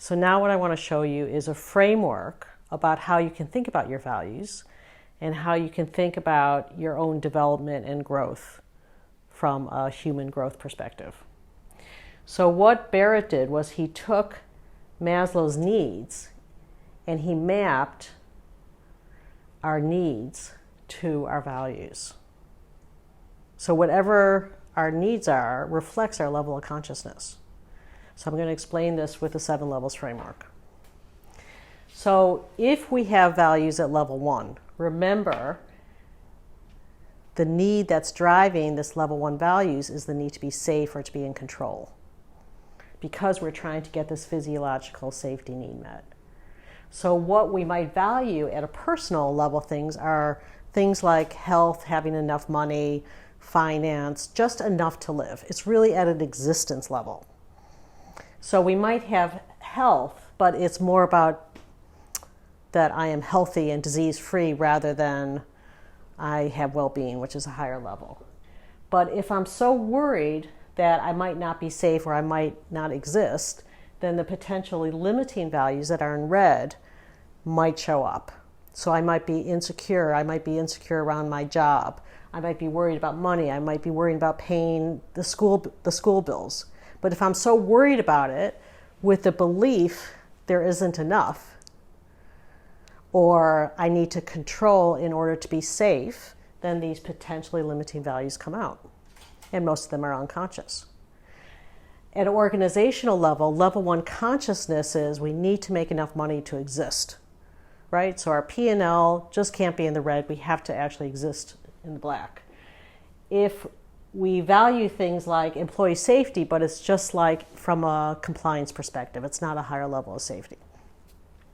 So now what I want to show you is a framework about how you can think about your values and how you can think about your own development and growth from a human growth perspective. So what Barrett did was he took Maslow's needs and he mapped our needs to our values. So whatever our needs are reflects our level of consciousness. So I'm going to explain this with the 7 levels framework. So if we have values at level 1, remember the need that's driving this level 1 values is the need to be safe or to be in control, because we're trying to get this physiological safety need met. So what we might value at a personal level things are things like health, having enough money, finance, just enough to live. It's really at an existence level. So we might have health, but it's more about that I am healthy and disease-free rather than I have well-being, which is a higher level. But if I'm so worried that I might not be safe or I might not exist, then the potentially limiting values that are in red might show up. So I might be insecure. I might be insecure around my job. I might be worried about money. I might be worried about paying the school bills. But if I'm so worried about it with the belief there isn't enough, or I need to control in order to be safe, then these potentially limiting values come out. And most of them are unconscious. At an organizational level, level 1 consciousness is we need to make enough money to exist, right? So our P&L just can't be in the red. We have to actually exist in the black. If we value things like employee safety, but it's just like from a compliance perspective, it's not a higher level of safety.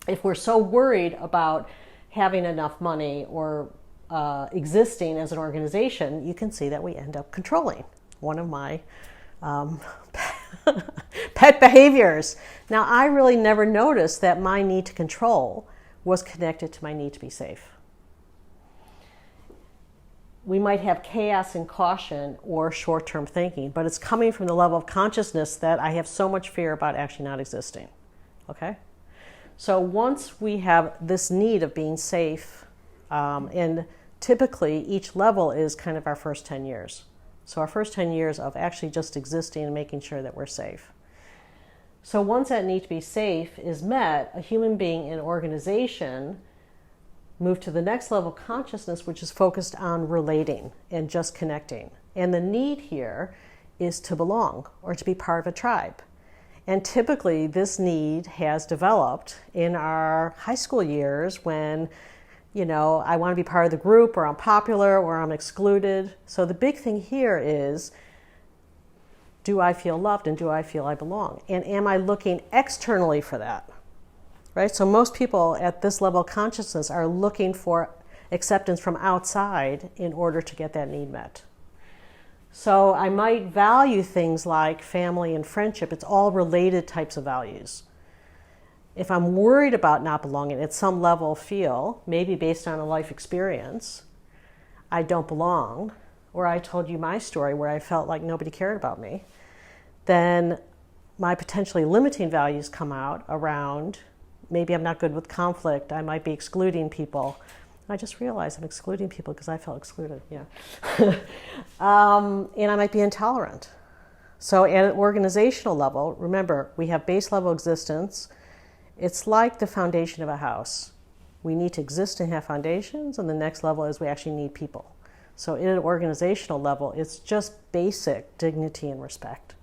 If we're so worried about having enough money or existing as an organization, you can see that we end up controlling. One of my pet behaviors. Now, I really never noticed that my need to control was connected to my need to be safe. We might have chaos and caution or short-term thinking, but it's coming from the level of consciousness that I have so much fear about actually not existing. Okay? So once we have this need of being safe, and typically each level is kind of our first 10 years. So our first 10 years of actually just existing and making sure that we're safe. So once that need to be safe is met, a human being in an organization move to the next level of consciousness, which is focused on relating and just connecting. And the need here is to belong or to be part of a tribe. And typically this need has developed in our high school years when, you know, I want to be part of the group, or I'm popular, or I'm excluded. So the big thing here is, do I feel loved and do I feel I belong? And am I looking externally for that? Right? So most people at this level of consciousness are looking for acceptance from outside in order to get that need met. So I might value things like family and friendship. It's all related types of values. If I'm worried about not belonging, at some level feel, maybe based on a life experience, I don't belong, or I told you my story where I felt like nobody cared about me, then my potentially limiting values come out around, maybe I'm not good with conflict, I might be excluding people. I just realized I'm excluding people because I felt excluded, yeah. And I might be intolerant. So at an organizational level, remember, we have base level existence. It's like the foundation of a house. We need to exist and have foundations, and the next level is we actually need people. So in an organizational level, it's just basic dignity and respect.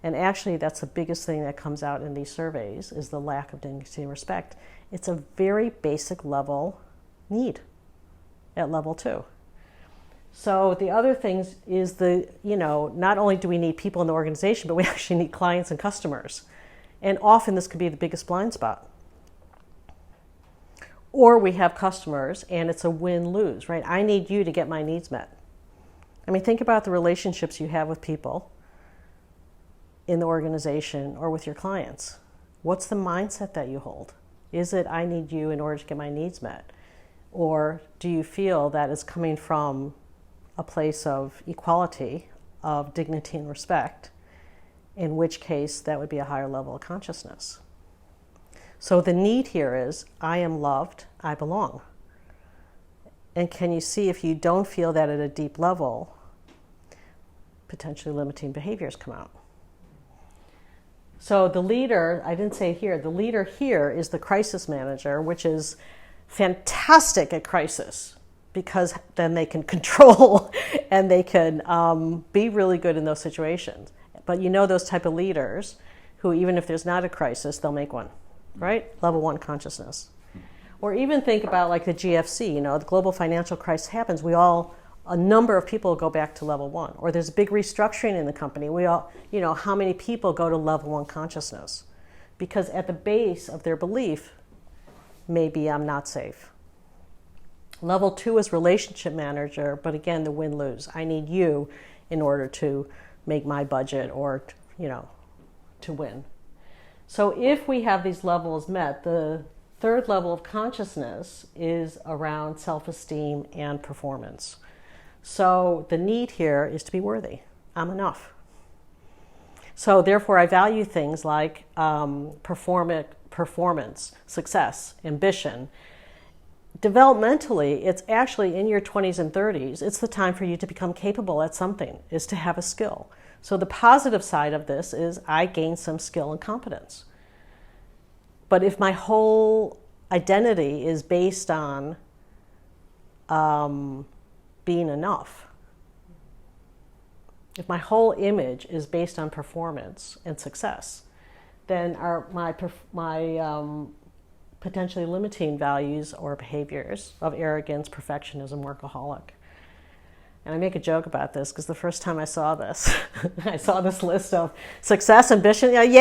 And actually, that's the biggest thing that comes out in these surveys is the lack of dignity and respect. It's a very basic level need at level 2. So the other things is not only do we need people in the organization, but we actually need clients and customers. And often this could be the biggest blind spot. Or we have customers and it's a win-lose, right? I need you to get my needs met. I mean, think about the relationships you have with people in the organization or with your clients. What's the mindset that you hold? Is it, I need you in order to get my needs met? Or do you feel that it's coming from a place of equality, of dignity and respect, in which case that would be a higher level of consciousness? So the need here is, I am loved, I belong. And can you see, if you don't feel that at a deep level, potentially limiting behaviors come out. So the leader, I didn't say here, the leader here is the crisis manager, which is fantastic at crisis, because then they can control and they can be really good in those situations. But you know those type of leaders who, even if there's not a crisis, they'll make one, right? Level 1 consciousness. Or even think about like the GFC, the global financial crisis happens, a number of people go back to level 1. Or there's a big restructuring in the company. How many people go to level 1 consciousness? Because at the base of their belief, maybe I'm not safe. Level 2 is relationship manager, but again, the win-lose. I need you in order to make my budget or, to win. So if we have these levels met, the third level of consciousness is around self-esteem and performance. So the need here is to be worthy. I'm enough. So therefore I value things like performance, success, ambition. Developmentally, it's actually in your 20s and 30s, it's the time for you to become capable at something, is to have a skill. So the positive side of this is I gain some skill and competence. But if my whole identity is based on being enough, if my whole image is based on performance and success, then my potentially limiting values or behaviors of arrogance, perfectionism, workaholic. And I make a joke about this because the first time I saw this, I saw this list of success, ambition. I've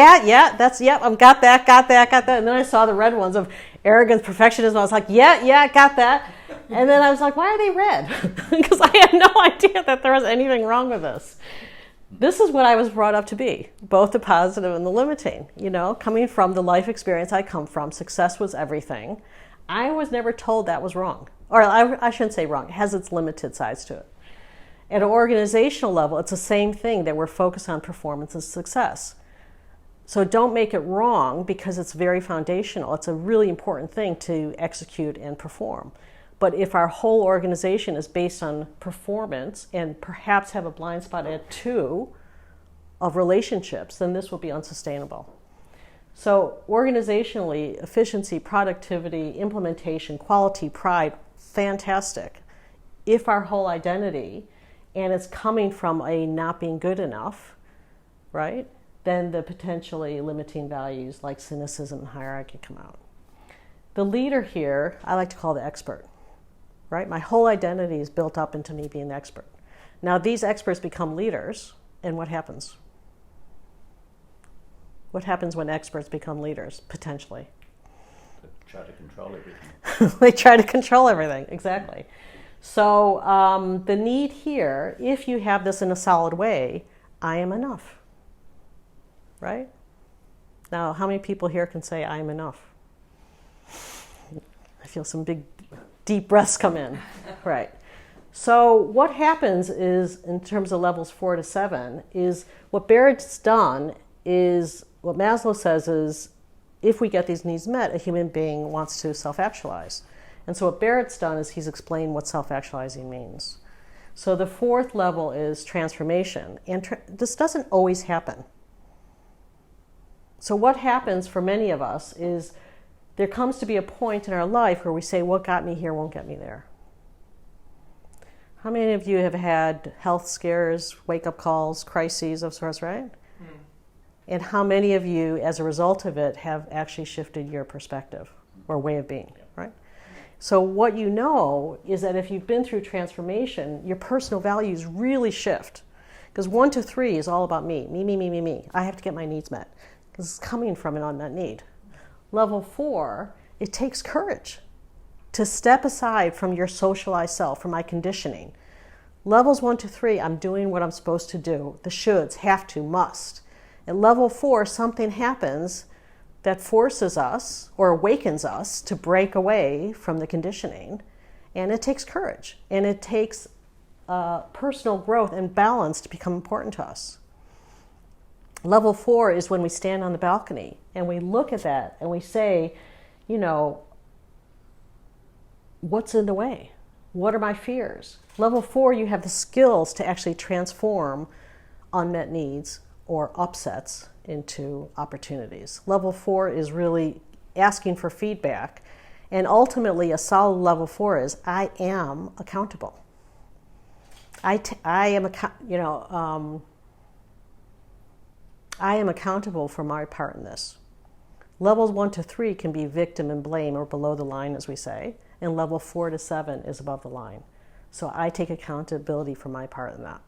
got that. And then I saw the red ones of arrogance, perfectionism. I was like, got that. And then I was like, why are they red? Because I had no idea that there was anything wrong with this. This is what I was brought up to be, both the positive and the limiting. Coming from the life experience I come from, success was everything. I was never told that was wrong. Or I shouldn't say wrong. It has its limited sides to it. At an organizational level, it's the same thing, that we're focused on performance and success. So don't make it wrong, because it's very foundational. It's a really important thing to execute and perform. But if our whole organization is based on performance and perhaps have a blind spot at 2 of relationships, then this will be unsustainable. So organizationally, efficiency, productivity, implementation, quality, pride, fantastic. If our whole identity, and it's coming from a not being good enough, right? Then the potentially limiting values like cynicism and hierarchy come out. The leader here, I like to call the expert, right? My whole identity is built up into me being the expert. Now these experts become leaders, and what happens? What happens when experts become leaders, potentially? They try to control everything. They try to control everything, exactly. So the need here, if you have this in a solid way, I am enough, right? Now, how many people here can say I am enough? I feel some big, deep breaths come in, right? So what happens is, in terms of levels 4 to 7, is what Barrett's done is, what Maslow says is, if we get these needs met, a human being wants to self-actualize. And so what Barrett's done is he's explained what self-actualizing means. So the 4th level is transformation. And this doesn't always happen. So what happens for many of us is there comes to be a point in our life where we say, what got me here won't get me there. How many of you have had health scares, wake-up calls, crises of sorts, right? And how many of you, as a result of it, have actually shifted your perspective or way of being, right? So what you know is that if you've been through transformation, your personal values really shift. Because 1 to 3 is all about me. Me. I have to get my needs met. Because it's coming from an unmet need. Level 4, it takes courage to step aside from your socialized self, from my conditioning. Levels 1 to 3, I'm doing what I'm supposed to do. The shoulds, have to, must. At level 4, something happens that forces us or awakens us to break away from the conditioning. And it takes courage. And it takes personal growth and balance to become important to us. Level 4 is when we stand on the balcony And we look at that and we say, you know, what's in the way? What are my fears? Level 4, you have the skills to actually transform unmet needs or upsets into opportunities. Level 4 is really asking for feedback. And ultimately, a solid level 4 is I am accountable. I am accountable for my part in this. Levels 1 to 3 can be victim and blame, or below the line, as we say. And level 4 to 7 is above the line. So I take accountability for my part in that.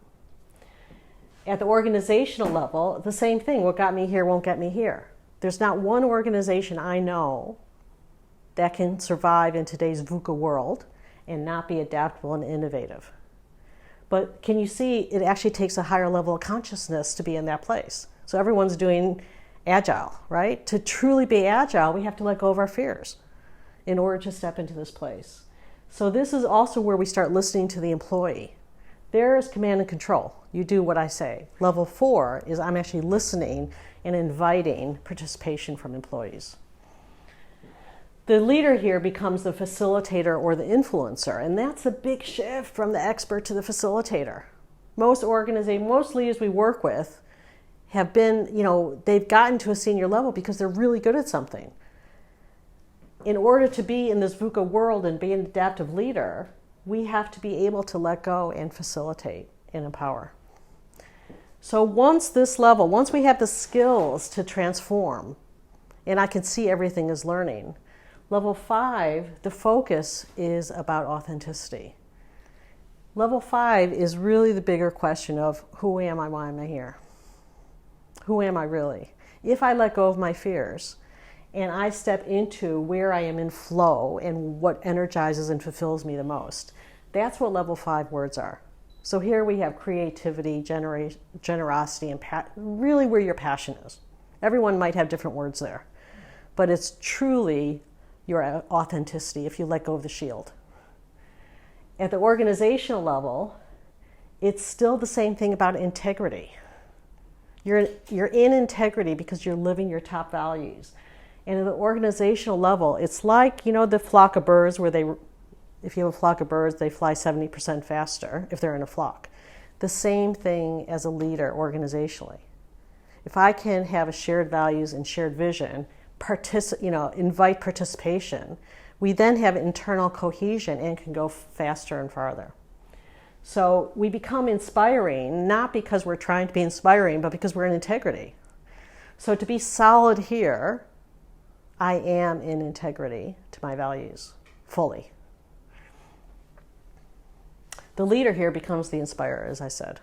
At the organizational level, the same thing. What got me here won't get me here. There's not one organization I know that can survive in today's VUCA world and not be adaptable and innovative. But can you see, it actually takes a higher level of consciousness to be in that place. So everyone's doing agile, right? To truly be agile, we have to let go of our fears in order to step into this place. So this is also where we start listening to the employee. There is command and control. You do what I say. Level 4 is I'm actually listening and inviting participation from employees. The leader here becomes the facilitator or the influencer, and that's a big shift from the expert to the facilitator. Most organizations, most leaders we work with have been, they've gotten to a senior level because they're really good at something. In order to be in this VUCA world and be an adaptive leader, we have to be able to let go and facilitate and empower. So once we have the skills to transform, and I can see everything as learning, level 5, the focus is about authenticity. Level 5 is really the bigger question of who am I, why am I here? Who am I really? If I let go of my fears and I step into where I am in flow and what energizes and fulfills me the most, that's what level 5 words are. So here we have creativity, generosity, and really where your passion is. Everyone might have different words there, but it's truly your authenticity if you let go of the shield. At the organizational level, it's still the same thing about integrity. You're in integrity because you're living your top values. And at the organizational level, it's like, the flock of birds where if you have a flock of birds, they fly 70% faster if they're in a flock. The same thing as a leader organizationally. If I can have shared values and shared vision, invite participation, we then have internal cohesion and can go faster and farther. So we become inspiring, not because we're trying to be inspiring, but because we're in integrity. So to be solid here, I am in integrity to my values fully. The leader here becomes the inspirer, as I said.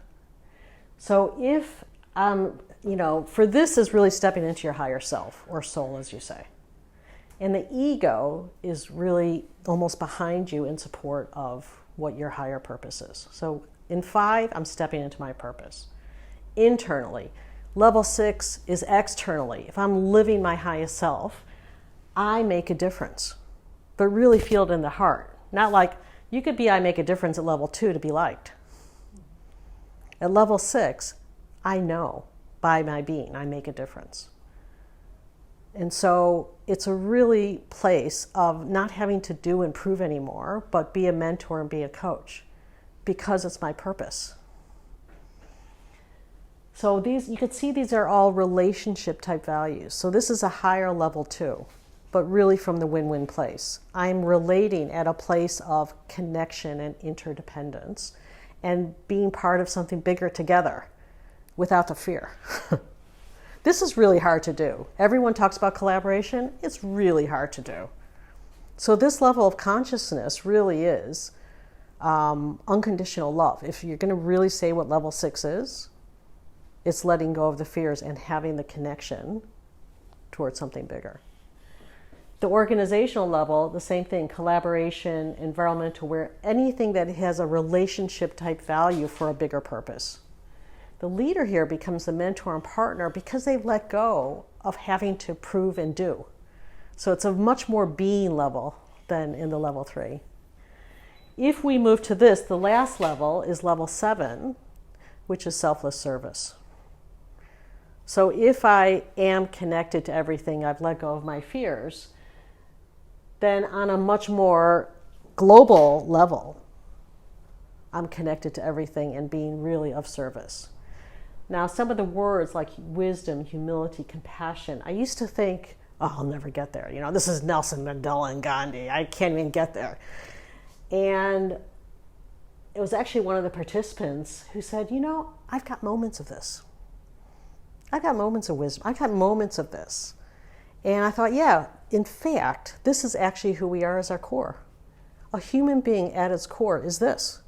So if, for this is really stepping into your higher self, or soul, as you say. And the ego is really almost behind you in support of what your higher purpose is. So in 5, I'm stepping into my purpose. Internally, level 6 is externally. If I'm living my highest self, I make a difference, but really feel it in the heart. Not like, you could be I make a difference at level 2 to be liked. At level 6, I know by my being I make a difference. And so it's a really place of not having to do and prove anymore, but be a mentor and be a coach because it's my purpose. So you could see these are all relationship type values. So this is a higher level 2, but really from the win-win place. I'm relating at a place of connection and interdependence and being part of something bigger together without the fear. This is really hard to do. Everyone talks about collaboration. It's really hard to do. So this level of consciousness really is unconditional love. If you're going to really say what level 6 is, it's letting go of the fears and having the connection towards something bigger. The organizational level, the same thing, collaboration, environmental, where anything that has a relationship type value for a bigger purpose. The leader here becomes the mentor and partner because they've let go of having to prove and do. So it's a much more being level than in the level 3. If we move to this, the last level is level 7, which is selfless service. So if I am connected to everything, I've let go of my fears, then on a much more global level, I'm connected to everything and being really of service. Now, some of the words like wisdom, humility, compassion, I used to think, oh, I'll never get there. This is Nelson Mandela and Gandhi. I can't even get there. And it was actually one of the participants who said, I've got moments of this. I've got moments of wisdom. I've got moments of this. And I thought, yeah, in fact, this is actually who we are as our core. A human being at its core is this.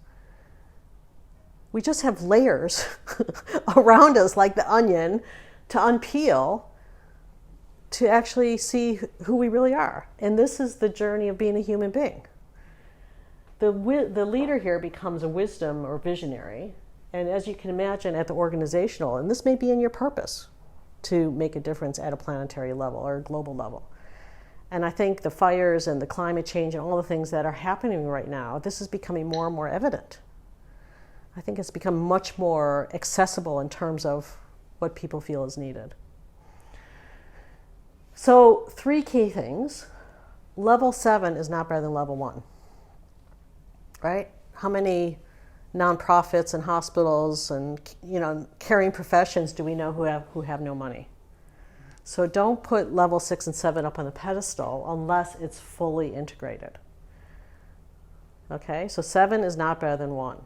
We just have layers around us like the onion to unpeel to actually see who we really are. And this is the journey of being a human being. The leader here becomes a wisdom or visionary. And as you can imagine at the organizational, and this may be in your purpose to make a difference at a planetary level or a global level. And I think the fires and the climate change and all the things that are happening right now, this is becoming more and more evident. I think it's become much more accessible in terms of what people feel is needed. So 3 key things. Level 7 is not better than level 1. Right? How many nonprofits and hospitals and caring professions do we know who have no money? So don't put level 6 and 7 up on the pedestal unless it's fully integrated. Okay, so 7 is not better than 1.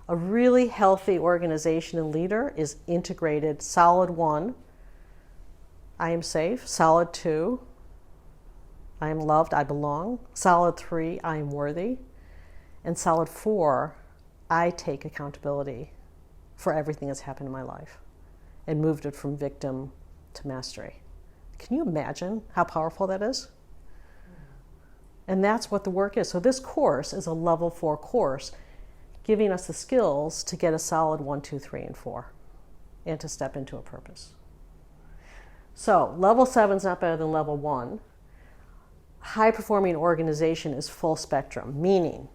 A really healthy organization and leader is integrated. Solid 1, I am safe. Solid 2, I am loved, I belong. Solid 3, I am worthy. And solid 4, I take accountability for everything that's happened in my life and moved it from victim to mastery. Can you imagine how powerful that is? And that's what the work is. So this course is a level 4 course, giving us the skills to get a solid 1, 2, 3, and 4, and to step into a purpose. So level 7 is not better than level 1. High-performing organization is full spectrum, meaning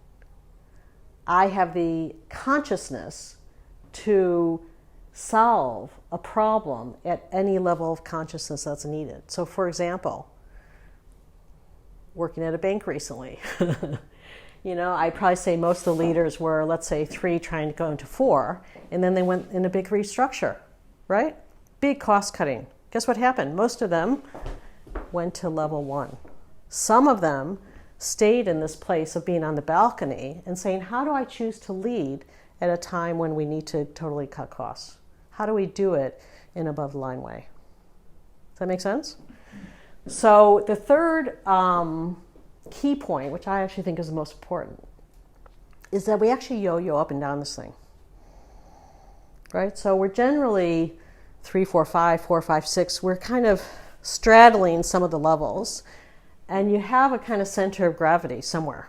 I have the consciousness to solve a problem at any level of consciousness that's needed. So for example, working at a bank recently, I'd probably say most of the leaders were, let's say, 3 trying to go into 4, and then they went in a big restructure, right? Big cost cutting. Guess what happened? Most of them went to level 1. Some of them stayed in this place of being on the balcony and saying, how do I choose to lead at a time when we need to totally cut costs? How do we do it in above the line way? Does that make sense? So the third key point, which I actually think is the most important, is that we actually yo-yo up and down this thing. Right? So we're generally 3, 4, 5, 4, 5, 6. We're kind of straddling some of the levels. And you have a kind of center of gravity somewhere,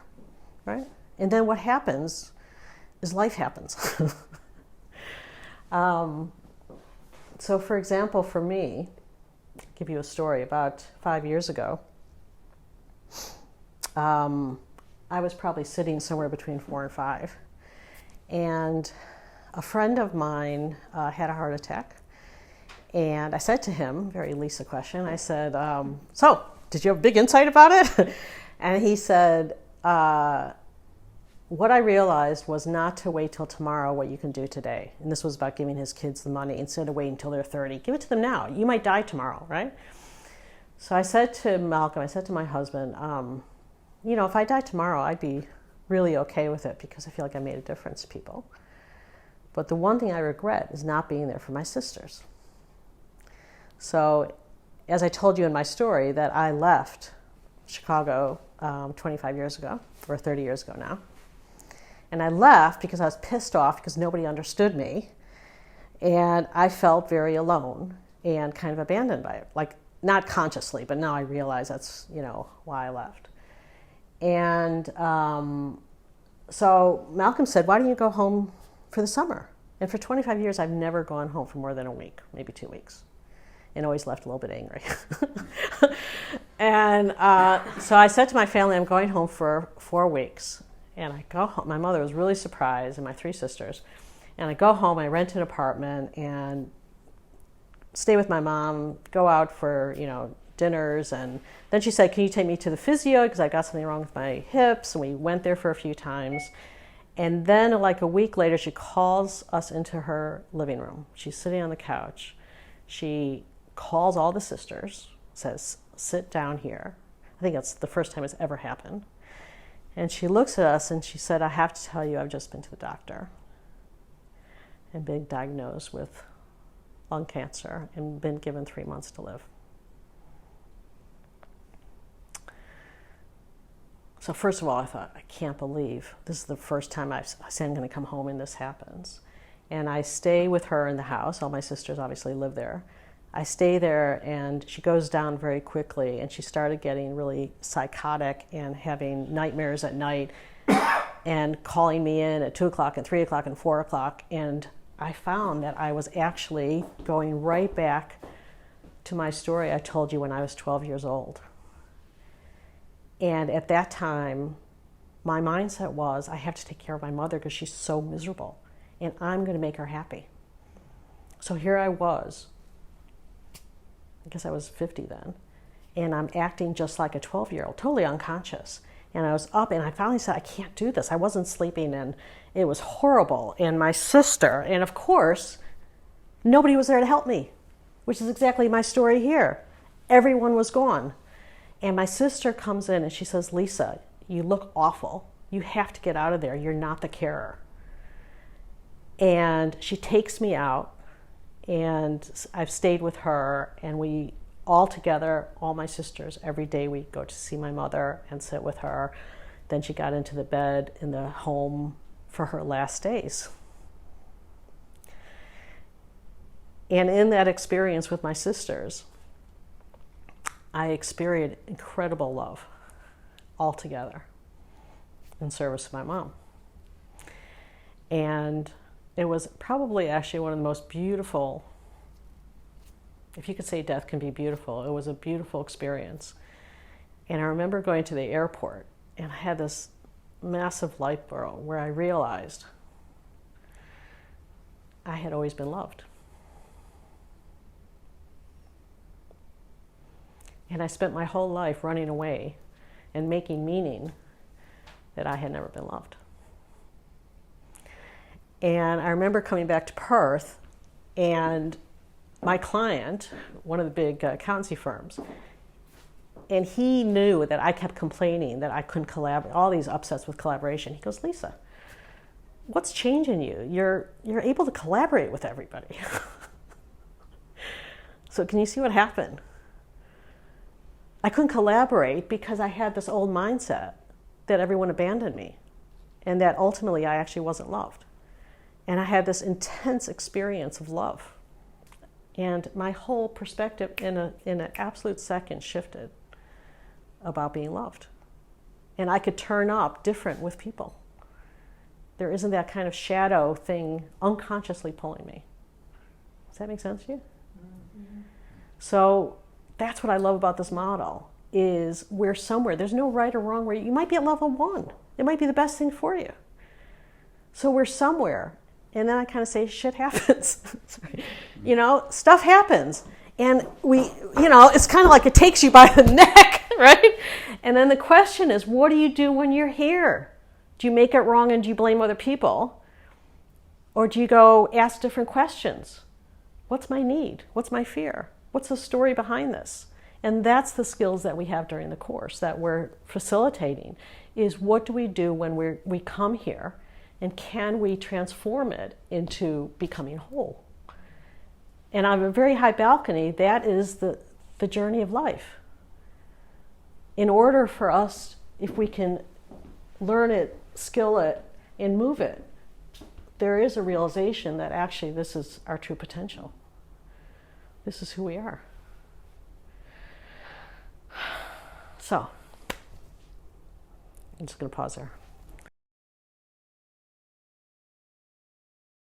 right? And then what happens is life happens. So for example, for me, I'll give you a story. About 5 years ago, I was probably sitting somewhere between 4 and 5. And a friend of mine had a heart attack. And I said to him, very Lisa question, I said, so, did you have a big insight about it? And he said, what I realized was not to wait till tomorrow what you can do today. And this was about giving his kids the money instead of waiting until they're 30. Give it to them now. You might die tomorrow, right? So I said to Malcolm, I said to my husband, if I die tomorrow, I'd be really okay with it because I feel like I made a difference to people. But the one thing I regret is not being there for my sisters. So as I told you in my story, that I left Chicago 25 years ago, or 30 years ago now. And I left because I was pissed off because nobody understood me. And I felt very alone and kind of abandoned by it. Like, not consciously, but now I realize that's, why I left. And so Malcolm said, why don't you go home for the summer? And for 25 years, I've never gone home for more than a week, maybe 2 weeks. And always left a little bit angry. And so I said to my family, I'm going home for 4 weeks. And I go home. My mother was really surprised, and my 3 sisters. And I go home, I rent an apartment, and stay with my mom, go out for, dinners. And then she said, can you take me to the physio? Because I got something wrong with my hips. And we went there for a few times. And then like a week later, she calls us into her living room. She's sitting on the couch. She calls all the sisters, says, sit down here. I think that's the first time it's ever happened. And she looks at us and she said, I have to tell you, I've just been to the doctor and been diagnosed with lung cancer and been given 3 months to live. So first of all, I thought, I can't believe this is the first time I say I'm going to come home and this happens. And I stay with her in the house. All my sisters obviously live there. I stay there, and she goes down very quickly, and she started getting really psychotic and having nightmares at night and calling me in at 2 o'clock and 3 o'clock and 4 o'clock. And I found that I was actually going right back to my story I told you when I was 12 years old. And at that time, my mindset was, I have to take care of my mother because she's so miserable, and I'm going to make her happy. So here I was, I guess I was 50 then, and I'm acting just like a 12-year-old, totally unconscious. And I was up, and I finally said, I can't do this. I wasn't sleeping, and it was horrible. And my sister, and of course, nobody was there to help me, which is exactly my story here. Everyone was gone. And my sister comes in and she says, Lisa, you look awful. You have to get out of there. You're not the carer. And she takes me out, and I've stayed with her, and we all together, all my sisters, every day we go to see my mother and sit with her. Then she got into the bed in the home for her last days. And in that experience with my sisters, I experienced incredible love altogether in service of my mom. And it was probably actually one of the most beautiful, if you could say death can be beautiful, it was a beautiful experience. And I remember going to the airport, and I had this massive light bulb where I realized I had always been loved. And I spent my whole life running away and making meaning that I had never been loved. And I remember coming back to Perth, and my client, one of the big accountancy firms, and he knew that I kept complaining that I couldn't collaborate, all these upsets with collaboration. He goes, Lisa, what's changing you? You're able to collaborate with everybody. So can you see what happened? I couldn't collaborate because I had this old mindset that everyone abandoned me, and that ultimately I actually wasn't loved. And I had this intense experience of love. And my whole perspective in an absolute second shifted about being loved. And I could turn up different with people. There isn't that kind of shadow thing unconsciously pulling me. Does that make sense to you? Mm-hmm. So that's what I love about this model, is we're somewhere. There's no right or wrong where you might be at level 1. It might be the best thing for you. So we're somewhere. And then I kind of say, shit happens. Stuff happens. And it's kind of like it takes you by the neck, right? And then the question is, what do you do when you're here? Do you make it wrong and do you blame other people? Or do you go ask different questions? What's my need? What's my fear? What's the story behind this? And that's the skills that we have during the course that we're facilitating, is what do we do when we come here, and can we transform it into becoming whole? And on a very high balcony, that is the journey of life. In order for us, if we can learn it, skill it, and move it, there is a realization that actually this is our true potential. This is who we are. So, I'm just going to pause there.